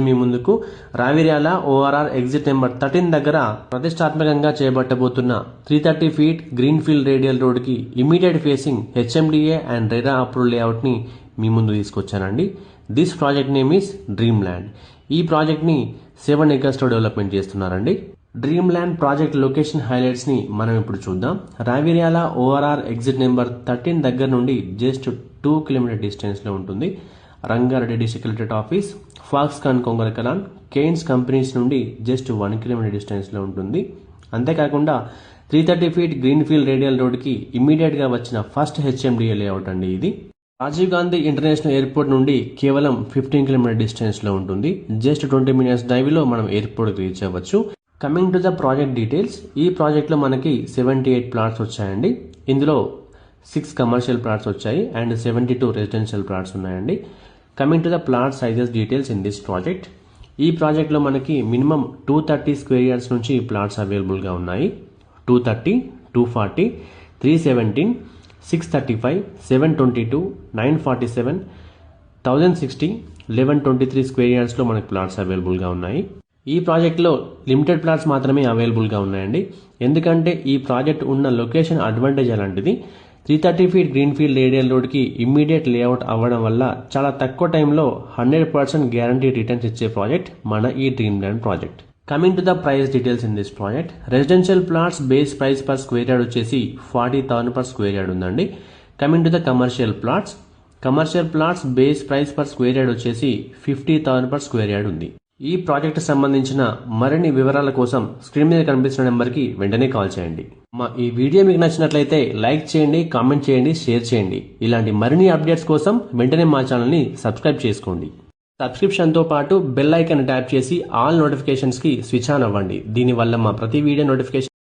మీ ముందుకు Raviryal ORR exit number 13 దగ్గర ప్రతిష్టాత్మకంగా చేపట్టబోతున్న 330 feet green field radial road కి immediate facing HMDA and RERA approved layout ని మీ ముందు తీసుకొచ్చానండి. This project name is dream land. ఈ ప్రాజెక్ట్ ని 7 acres తో డెవలప్మెంట్ చేస్తున్నారండి. Dream land project location highlights ని మనం ఇప్పుడు చూద్దాం. రావిర్యాల ఓఆర్ఆర్ ఎగ్జిట్ నెంబర్ 13 దగ్గర నుండి జస్ట్ 2 కిలోమీటర్ డిస్టెన్స్ లో ఉంటుంది. Rangareddy district collectorate office, Foxconn Kongarakalan, Kaynes companies నుండి జస్ట్ 1 కిలోమీటర్ డిస్టెన్స్ లో ఉంటుంది. అంతేకాకుండా 330 feet green field radial road కి ఇమీడియట్ గా వచ్చిన ఫస్ట్ హెచ్ఎండిఏ లేఅవుట్ అండి ఇది. రాజీవ్ గాంధీ ఇంటర్నేషనల్ ఎయిర్పోర్ట్ నుండి కేవలం 15 కిలోమీటర్ డిస్టెన్స్ లో ఉంటుంది. జస్ట్ 20 minutes డ్రైవ్ లో మనం ఎయిర్పోర్ట్ రీచ్ అవ్వచ్చు. Coming to the project details, ఈ ప్రాజెక్ట్ లో మనకి 78 ప్లాట్స్ వచ్చాయండి. ఇందులో 6 కమర్షియల్ ప్లాట్స్ వచ్చాయి అండ్ 72 రెసిడెన్షియల్ ప్లాట్స్ ఉన్నాయండి. Coming to the plot sizes details in this project, ఈ ప్రాజెక్ట్లో మనకి మినిమం 230 స్క్వేర్ యార్డ్స్ నుంచి ప్లాట్స్ అవైలబుల్గా ఉన్నాయి. 230, 240, 317, 635, 722, 947, 1060, 1123 స్క్వేర్ యార్డ్స్లో మనకి ప్లాట్స్ అవైలబుల్గా ఉన్నాయి. ఈ ప్రాజెక్ట్లో లిమిటెడ్ ప్లాట్స్ మాత్రమే అవైలబుల్గా ఉన్నాయండి. ఎందుకంటే ఈ ప్రాజెక్ట్ ఉన్న లొకేషన్ అడ్వాంటేజ్ అలాంటిది. 330 ఫీట్ గ్రీన్ ఫీల్డ్ రేడియల్ రోడ్కి ఇమ్మీడియట్ లేఅవుట్ అవ్వడం వల్ల చాలా తక్కువ టైంలో 100% గ్యారంటీ రిటర్న్స్ ఇచ్చే ప్రాజెక్ట్ మన ఈ dream land project. Coming to the price details in this project, residential plots base price per square yard వచ్చేసి 40,000 per స్క్వేర్ యార్డ్ ఉందండి. Coming to the commercial plots base price per square yard వచ్చేసి 50,000 per square yard ఉంది. ఈ project సంబంధించిన మరిన్ని వివరాల కోసం screen మీద కనిపిస్తున్న నెంబర్కి వెంటనే కాల్ చేయండి. ఈ వీడియో మీకు నచ్చినట్లయితే లైక్ చేయండి, కామెంట్ చేయండి, షేర్ చేయండి. ఇలాంటి మరిన్ని అప్డేట్స్ కోసం వెంటనే మా ఛానల్ని సబ్స్క్రైబ్ చేసుకోండి. సబ్స్క్రిప్షన్తో పాటు బెల్ ఐకాన్ ట్యాప్ చేసి ఆల్ నోటిఫికేషన్స్కి స్విచ్ ఆన్ అవ్వండి. దీనివల్ల మా ప్రతి వీడియో నోటిఫికేషన్